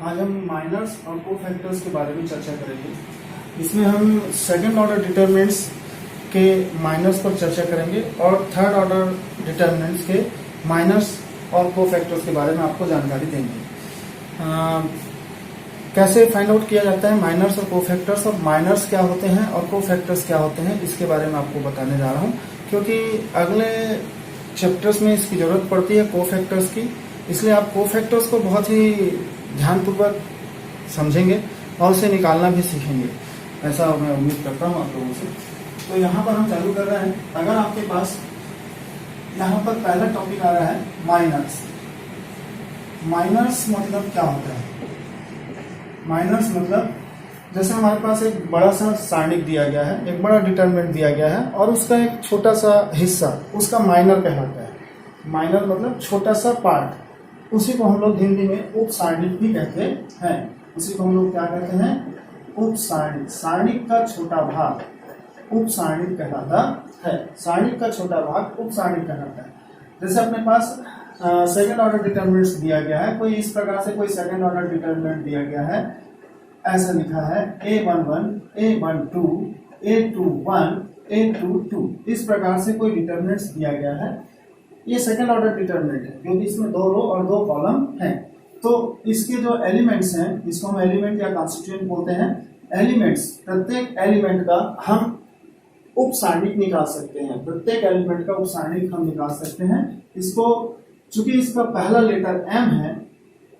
आज हम माइनर्स और कोफैक्टर्स के बारे में चर्चा करेंगे। इसमें हम सेकंड ऑर्डर डिटरमिनेंट्स के माइनर्स पर चर्चा करेंगे और थर्ड ऑर्डर डिटरमिनेंट्स के माइनर्स और कोफैक्टर्स के बारे में आपको जानकारी देंगे। कैसे फाइंड आउट किया जाता है माइनर्स और कोफैक्टर्स, और माइनर्स क्या होते हैं और कोफैक्टर्स क्या होते हैं, इसके बारे में आपको बताने जा रहा हूँ, क्योंकि अगले चैप्टर्स में इसकी जरूरत पड़ती है कोफैक्टर्स की। इसलिए आप कोफैक्टर्स को बहुत ही ध्यानपूर्वक समझेंगे और उसे निकालना भी सीखेंगे, ऐसा मैं उम्मीद करता हूँ आप लोगों से। तो यहाँ पर हम चालू कर रहे हैं। अगर आपके पास यहाँ पर पहला टॉपिक आ रहा है माइनर्स। माइनर्स मतलब क्या होता है? माइनर्स मतलब जैसे हमारे पास एक बड़ा सा सारणिक दिया गया है, एक बड़ा डिटरमिनेंट दिया गया है और उसका एक छोटा सा हिस्सा उसका माइनर कहलाता है। माइनर मतलब छोटा सा पार्ट, उसी को हम लोग हिंदी में उप सारणिक भी कहते हैं। उसी को हम लोग क्या कहते हैं? उप सारणिक। सारणिक का छोटा भाग उप सारणिक कहलाता है। सारणिक का छोटा भाग उप सारणिक कहलाता है। जैसे अपने पास सेकेंड ऑर्डर डिटरमिनेंट्स दिया गया है, कोई इस प्रकार से कोई सेकेंड ऑर्डर डिटरमिनेंट दिया गया है, ऐसा लिखा है A11, A12, A21, A22। इस प्रकार से कोई डिटरमिनेंट्स दिया गया है। ये सेकेंड ऑर्डर डिटरमिनेंट है क्योंकि इसमें 2 रो और 2 कॉलम हैं। तो इसके जो एलिमेंट्स हैं, इसको हम एलिमेंट या कॉन्स्टिट्यूएंट बोलते हैं। एलिमेंट्स, प्रत्येक एलिमेंट का हम उप सारणिक निकाल सकते हैं। प्रत्येक एलिमेंट का उप सारणिक हम निकाल सकते हैं। इसको चूंकि इसका पहला लेटर M है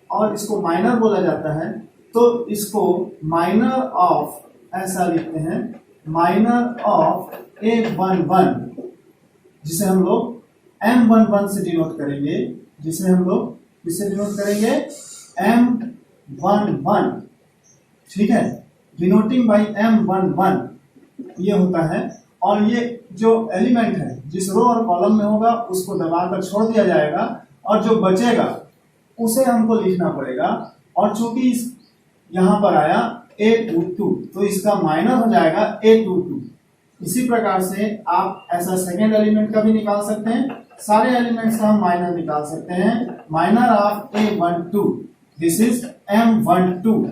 और इसको माइनर बोला जाता है, तो इसको माइनर ऑफ ऐसा लिखते हैं, माइनर ऑफ A11, जिसे हम लोग M11 से डिनोट करेंगे, जिसे हम लोग किससे डिनोट करेंगे? M11, ठीक है, डिनोटिंग बाई M11 ये होता है। और ये जो एलिमेंट है जिस रो और कॉलम में होगा उसको दबाकर छोड़ दिया जाएगा और जो बचेगा उसे हमको लिखना पड़ेगा। और चूंकि इस यहां पर आया A22, तो इसका माइनर हो जाएगा A22। इसी प्रकार से आप ऐसा सेकेंड एलिमेंट का भी निकाल सकते हैं। सारे एलिमेंट्स का हम माइनर निकाल सकते हैं। Minor of A12, this is M12।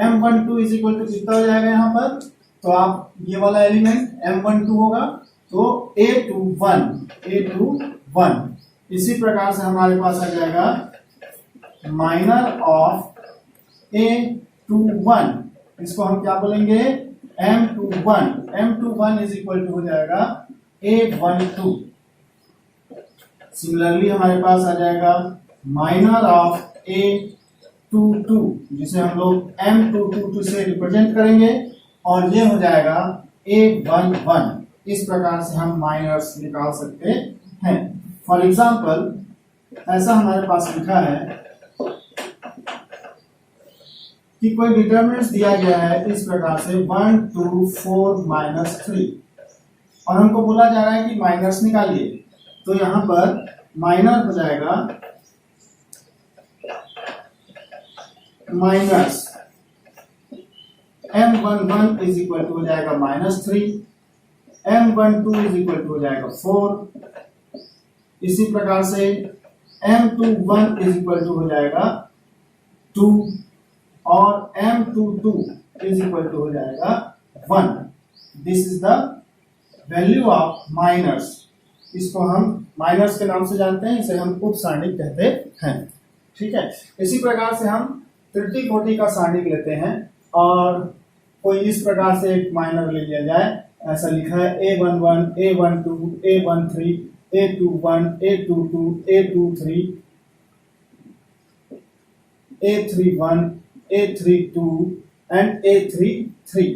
M12 is equal to कितना हो जाएगा यहाँ पर? तो आप ये वाला एलिमेंट M12 होगा तो A21। इसी प्रकार से हमारे पास आ जाएगा माइनर ऑफ A21, इसको हम क्या बोलेंगे? M21। M21 is equal to हो जाएगा A12। सिमिलरली हमारे पास आ जाएगा माइनर ऑफ A22, जिसे हम लोग M22 से रिप्रेजेंट करेंगे और ये हो जाएगा A11। इस प्रकार से हम माइनर्स निकाल सकते हैं। फॉर एग्जाम्पल ऐसा हमारे पास लिखा है कि कोई डिटरमिनेंट्स दिया गया है इस प्रकार से 1, 2, 4, -3 और हमको बोला जा रहा है कि माइनर्स निकालिए। तो यहां पर माइनर हो जाएगा minus M11 is equal to हो जाएगा -3, M12 इज इक्वल टू हो जाएगा 4। इसी प्रकार से M21 इज इक्वल टू हो जाएगा 2 और M22 इज इक्वल टू हो जाएगा 1। This is the value of minors. इसको हम माइनर्स के नाम से जानते हैं, इसे हम उप सारणिक कहते हैं। ठीक है, इसी प्रकार से हम त्रुटि कोटि का सारणिक लेते हैं और कोई इस प्रकार से एक माइनर ले लिया जाए। ऐसा लिखा है A11, A12, A13, A21, A22, A23, A31, A32 and A33।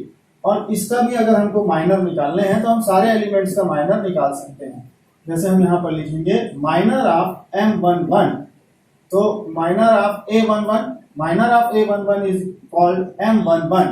और इसका भी अगर हमको माइनर निकालने हैं तो हम सारे एलिमेंट्स का माइनर निकाल सकते हैं। जैसे हम यहाँ पर लिखेंगे माइनर ऑफ M11, तो minor of A11, minor of A11 is called M11।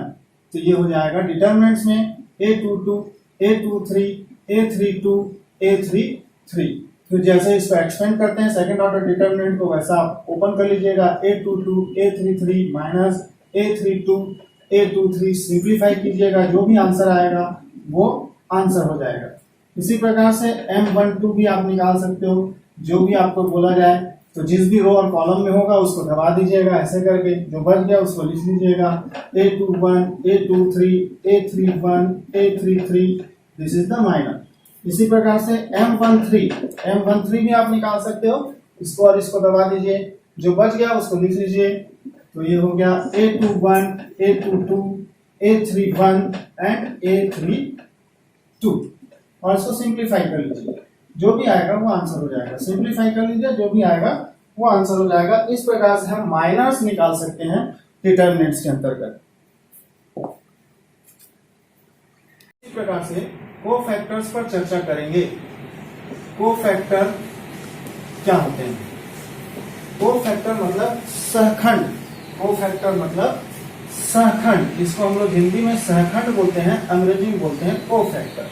तो ये हो जाएगा डिटरमिनेंट्स में A22, A23, A32, A33। तो जैसे इसको एक्सपेंड करते हैं सेकंड ऑर्डर डिटरमिनेंट को, वैसा आप ओपन कर लीजिएगा। A22, A33 minus A32, A23 simplify कीजिएगा, जो भी आंसर आएगा वो आंसर हो जाएगा। इसी प्रकार से M12 भी आप निकाल सकते हो, जो भी आपको बोला जाए तो जिस भी रो और कॉलम में होगा उसको दबा दीजिएगा ऐसे करके, जो बच गया उसको लिख लीजिएगा A21, A23, A31, A33, this is the minor. इसी प्रकार से M13 भी आप निकाल सकते हो, इसको और इसको दबा दीजिए, जो बच गया उसको लिख लीजिए। तो ये हो गया A21, A22, A31 and A32, और इसको सिंप्लीफाई कर लीजिए, जो भी आएगा वो आंसर हो जाएगा। सिंप्लीफाई कर लीजिए, जो भी आएगा वो आंसर हो जाएगा। इस प्रकार से हम माइनर्स निकाल सकते हैं डिटरमिनेंट्स के अंतर्गत। इसी प्रकार से कोफैक्टर्स पर चर्चा करेंगे। कोफैक्टर क्या होते हैं? कोफैक्टर मतलब सहखंड। कोफैक्टर मतलब सहखंड, इसको हम लोग हिंदी में सहखंड बोलते हैं, अंग्रेजी में बोलते हैं कोफैक्टर।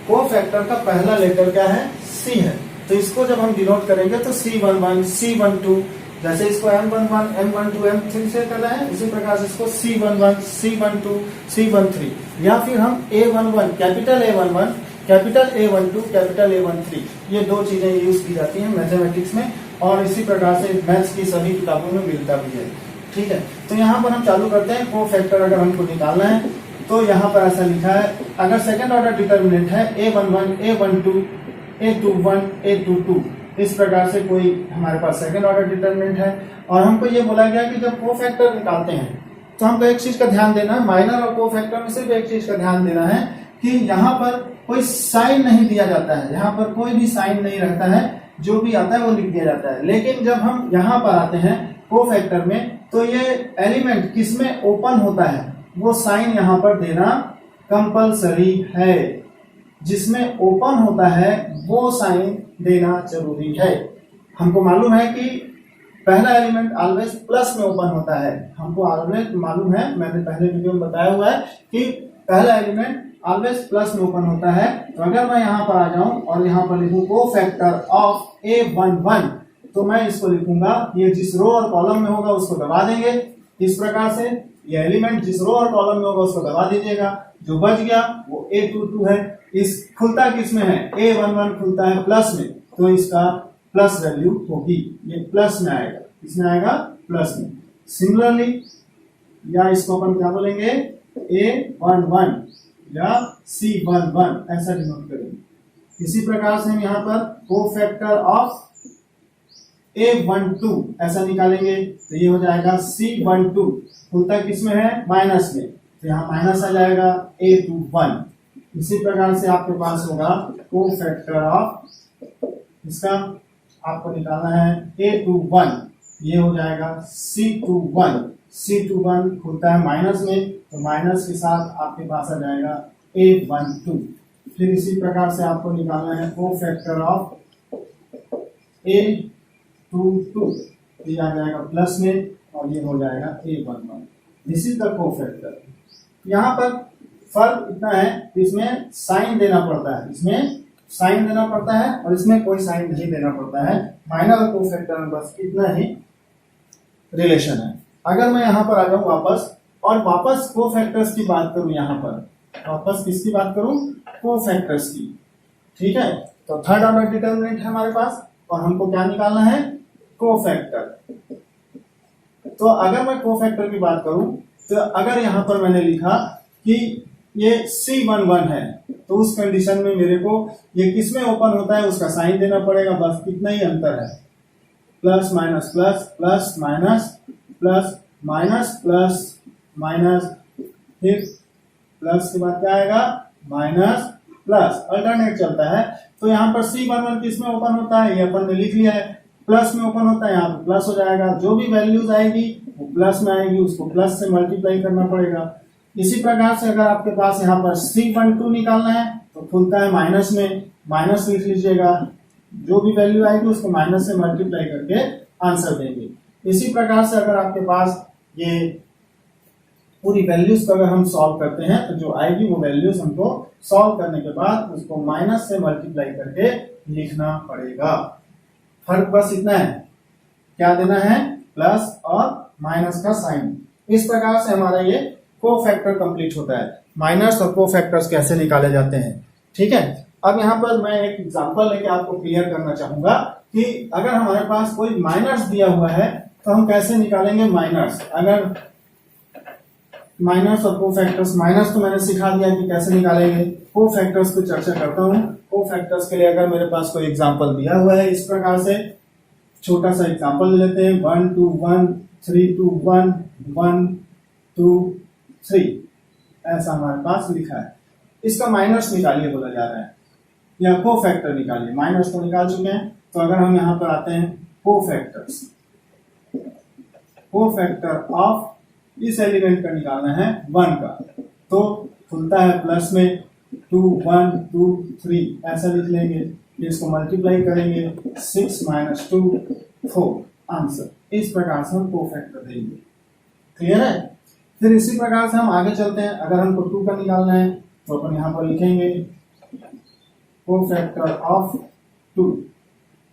कोफैक्टर का पहला लेटर क्या है? सी है, तो इसको जब हम डिनोट करेंगे तो C11, C12, जैसे इसको M11, M12, M3 से कर रहे हैं, इसी प्रकार से इसको C11, C12, C13, या फिर हम A11, capital A11, capital A12, capital A13, ये दो चीजें यूज की जाती हैं मैथमेटिक्स में, और इसी प्रकार से मैथ्स की सभी किताबों में मिलता भी है। ठीक है, तो यहाँ पर हम चालू करते हैं। कोफैक्टर अगर हमको निकालना है तो यहाँ पर ऐसा लिखा है, अगर सेकंड ऑर्डर डिटर्मिनेंट है A11, A12, A21, A22, इस प्रकार से कोई हमारे पास सेकंड ऑर्डर डिटर्मिनेंट है, और हमको ये बोला गया कि जब कोफैक्टर निकालते हैं तो हमको एक चीज का ध्यान देना है, माइनर और कोफैक्टर में सिर्फ एक चीज का ध्यान देना है कि यहाँ पर कोई साइन नहीं दिया जाता है, यहाँ पर कोई भी साइन नहीं रहता है, जो भी आता है वो लिख दिया जाता है। लेकिन जब हम यहाँ पर आते हैं कोफैक्टर में, तो ये एलिमेंट किसमें ओपन होता है वो साइन यहाँ पर देना कंपलसरी है। जिसमें ओपन होता है वो साइन देना जरूरी है। हमको मालूम है कि पहला एलिमेंट ऑलवेज प्लस में ओपन होता है, हमको ऑलवेज मालूम है, मैंने पहले वीडियो में बताया हुआ है कि पहला एलिमेंट ऑलवेज प्लस में ओपन होता है। तो अगर मैं यहाँ पर आ जाऊं और यहाँ पर लिखूं कोफैक्टर ऑफ A11, तो मैं इसको लिखूंगा, ये जिस रो और कॉलम में होगा उसको दबा देंगे इस प्रकार से, ये एलिमेंट जिस रो और कॉलम में होगा उसको दबा दीजिएगा, जो बच गया वो A22 है। इस खुलता किसमें है? A11 खुलता है प्लस में, तो इसका प्लस वैल्यू होगी, ये प्लस में आएगा, इसमें आएगा प्लस में। सिमिलरली, या इसको अपन क्या बोलेंगे? A11 या C11 ऐसा डिनोट करेंगे। इसी प्रकार से हम यहाँ पर कोफैक्टर ऑफ A12 ऐसा निकालेंगे, तो ये हो जाएगा C12, खुलता किसमें है? माइनस में, तो यहाँ माइनस आ जाएगा A21। इसी प्रकार से आपके पास होगा कोफैक्टर ऑफ, इसका आपको निकालना है A21, ये हो जाएगा C21। C21 खुलता है माइनस में, तो माइनस के साथ आपके पास आ जाएगा A12। फिर इसी प्रकार से आपको निकालना है कोफैक्टर ऑफ A22, ये आ जाएगा प्लस में, और ये हो जाएगा A11। This is the cofactor. यहाँ पर फर्क इतना है कि इसमें साइन देना पड़ता है, इसमें साइन देना पड़ता है और इसमें कोई साइन नहीं देना पड़ता है। माइनर और कोफैक्टर में बस इतना ही रिलेशन है। अगर मैं यहाँ पर आ जाऊँ वापस, और वापस कोफैक्टर्स की बात करूं, यहाँ पर वापस किसकी बात करूं? कोफैक्टर्स की। ठीक है, तो थर्ड ऑर्डर डिटर्मिनेंट है हमारे पास, और हमको क्या निकालना है? कोफैक्टर। तो अगर मैं कोफैक्टर की बात करूं, तो अगर यहाँ पर मैंने लिखा कि ये C11 है, तो उस कंडीशन में मेरे को ये किसमें ओपन होता है उसका साइन देना पड़ेगा, बस इतना ही अंतर है। Plus minus plus, plus minus plus, minus plus minus, फिर प्लस के बाद क्या आएगा? माइनस प्लस, अल्टरनेट चलता है। तो यहाँ पर C11 किसमें ओपन होता है? ये अपन ने लिख लिया है, प्लस में ओपन होता है, यहाँ पर प्लस हो जाएगा। जो भी वैल्यूज आएगी वो प्लस में आएगी, उसको प्लस से मल्टीप्लाई करना पड़ेगा। इसी प्रकार से अगर आपके पास यहाँ पर C12 निकालना है तो खुलता है माइनस में, माइनस लिख लीजिएगा, जो भी वैल्यू आएगी उसको माइनस से मल्टीप्लाई करके आंसर देंगे। इसी प्रकार से अगर आपके पास ये पूरी वैल्यूज को अगर हम सॉल्व करते हैं तो जो आएगी वो वैल्यूज हमको सॉल्व करने के बाद उसको माइनस से मल्टीप्लाई करके लिखना पड़ेगा। फर्क बस इतना है, क्या देना है? प्लस और माइनस का साइन। इस प्रकार से हमारा ये कोफैक्टर कंप्लीट होता है। माइनस और कोफैक्टर्स कैसे निकाले जाते हैं, ठीक है। अब यहाँ पर मैं एक एग्जांपल लेके आपको क्लियर करना चाहूंगा कि अगर हमारे पास कोई माइनर्स दिया हुआ है तो हम कैसे निकालेंगे माइनर्स। अगर माइनर्स और कोफैक्टर्स, माइनर्स तो मैंने सिखा दिया कि कैसे निकालेंगे। कोफैक्टर्स की चर्चा करता हूँ। कोफैक्टर्स के लिए अगर मेरे पास कोई एग्जांपल दिया हुआ है इस प्रकार से, छोटा सा एग्जांपल ले लेते हैं, 1 2 1 3 2 1 1 2 3, ऐसा हमारे पास लिखा है। इसका माइनर्स निकालिए बोला जा रहा है, या कोफैक्टर निकालिए। माइनर्स तो निकाल चुके हैं, तो अगर हम यहाँ पर आते हैं कोफैक्टर्स, कोफैक्टर ऑफ इस एलिमेंट का निकालना है 1 का, तो खुलता है प्लस में 2 1 2 3, ऐसा लिख लेंगे। इसको मल्टीप्लाई करेंगे 6 - 2 4, आंसर। इस प्रकार से हम कोफैक्टर देंगे। क्लियर है। फिर इसी प्रकार से हम आगे चलते हैं। अगर हमको 2 का निकालना है तो अपन यहाँ पर लिखेंगे कोफैक्टर ऑफ 2।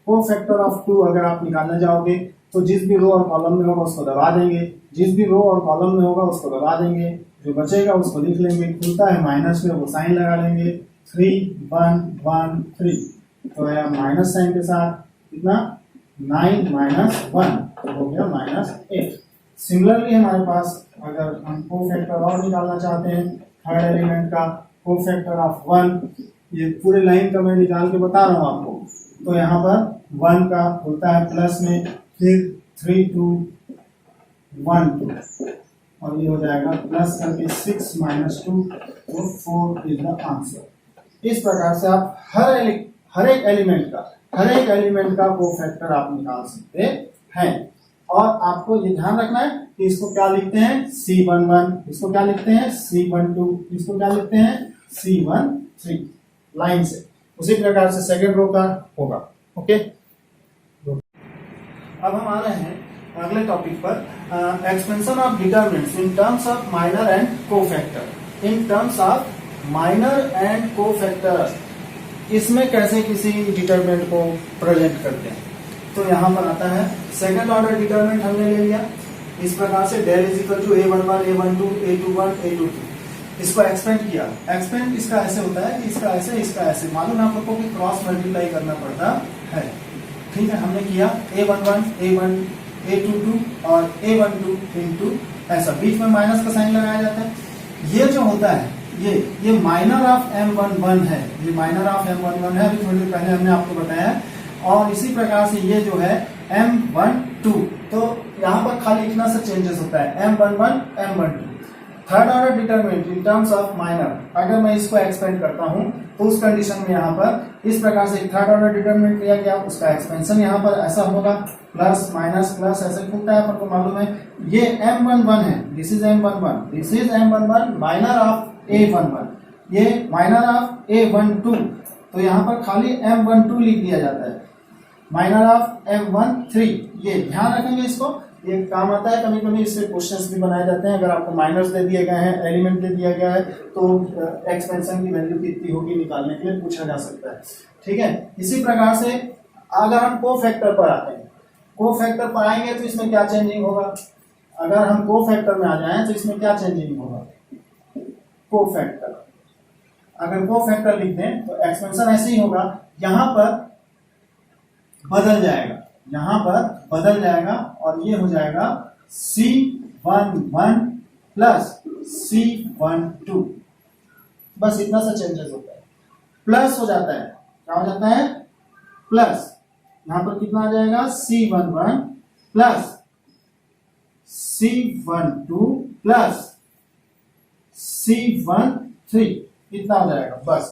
कोफैक्टर ऑफ 2 अगर आप निकालने जाओगे तो जिस भी रो और कॉलम में होगा उसको दबा देंगे, जिस भी रो और कॉलम में होगा उसको दबा देंगे, जो बचेगा उसको लिख लेंगे। खुलता है माइनस में, वो साइन लगा लेंगे 3 1 1 3, तो है माइनस साइन के साथ कितना 9 - 1, तो हो गया -8। सिमिलरली हमारे पास अगर हम कोफैक्टर और निकालना चाहते हैं थर्ड एलिमेंट का, कोफैक्टर ऑफ 1, ये पूरे लाइन का मैं निकाल के बता रहा हूँ आपको। तो यहाँ पर 1 का खुलता है प्लस में, फिर 3 2 1 2, और ये हो जाएगा प्लस करके 6 - 2, तो 4 इज द आंसर। इस प्रकार से आप हर एक एलिमेंट का कोफैक्टर आप निकाल सकते हैं। और आपको ये ध्यान रखना है कि इसको क्या लिखते हैं C11, इसको क्या लिखते हैं C12, इसको क्या लिखते हैं C13, लाइन से। उसी प्रकार से सेकंड रो का होगा। ओके, अब हम आ रहे हैं अगले टॉपिक पर, expansion of determinants in terms of minor and cofactor. In terms of minor and cofactor, इसमें कैसे किसी डिटरमिनेंट को प्रेजेंट करते हैं। तो यहाँ पर आता है सेकंड ऑर्डर डिटरमिनेंट हमने ले लिया इस प्रकार से, del is equal to A11 A12 A21 A22। इसको एक्सपेंड किया। एक्सपेंड इसका ऐसे होता है कि इसका ऐसे इसका ऐसे, मालूम आप लोगों को कि क्रॉस मल्टीप्लाई करना पड़ता है। ठीक है, हमने किया A11 A1 A22 और A12 इंटू ऐसा, बीच में माइनस का साइन लगाया जाता है। ये जो होता है ये माइनर ऑफ M11 है, ये माइनर ऑफ M11 है, अभी थोड़ी देर पहले हमने आपको बताया। और इसी प्रकार से ये जो है M12, तो यहाँ पर खाली इतना सा चेंजेस होता है M11 M12। Third order determinant in terms of minor, अगर मैं इसको एक्सपेंड करता हूं तो उस कंडीशन में यहाँ पर इस प्रकार से थर्ड ऑर्डर डिटरमिनेंट लिया गया, उसका एक्सपेंशन यहाँ पर ऐसा होगा प्लस माइनस प्लस ऐसे खुलता है, अपन को मालूम है। ये M11 है, this is M11, this is M11 minor of A11, ये माइनर ऑफ A12, तो यहाँ पर खाली M12 लिख दिया जाता है। माइनर ऑफ M13, ये ध्यान रखेंगे, इसको ये काम आता है। कभी कभी इससे क्वेश्चंस भी बनाए जाते हैं। अगर आपको माइनर्स दे दिए गए हैं, एलिमेंट दे दिया गया है, तो एक्सपेंशन की वैल्यू कितनी होगी निकालने के लिए पूछा जा सकता है। ठीक है, इसी प्रकार से अगर हम कोफैक्टर पर आते हैं, कोफैक्टर पर आएंगे तो इसमें क्या चेंजिंग होगा। अगर हम कोफैक्टर में आ जाएं तो इसमें क्या चेंजिंग होगा। कोफैक्टर, अगर कोफैक्टर लिख दें तो एक्सपेंशन ऐसे ही होगा, यहाँ पर बदल जाएगा, यहाँ पर बदल जाएगा और ये हो जाएगा C11 प्लस C12, बस इतना सा चेंजेस होता है। प्लस हो जाता है, क्या हो जाता है प्लस, यहाँ पर कितना आ जाएगा C11 plus C12 plus C13, कितना हो जाएगा बस।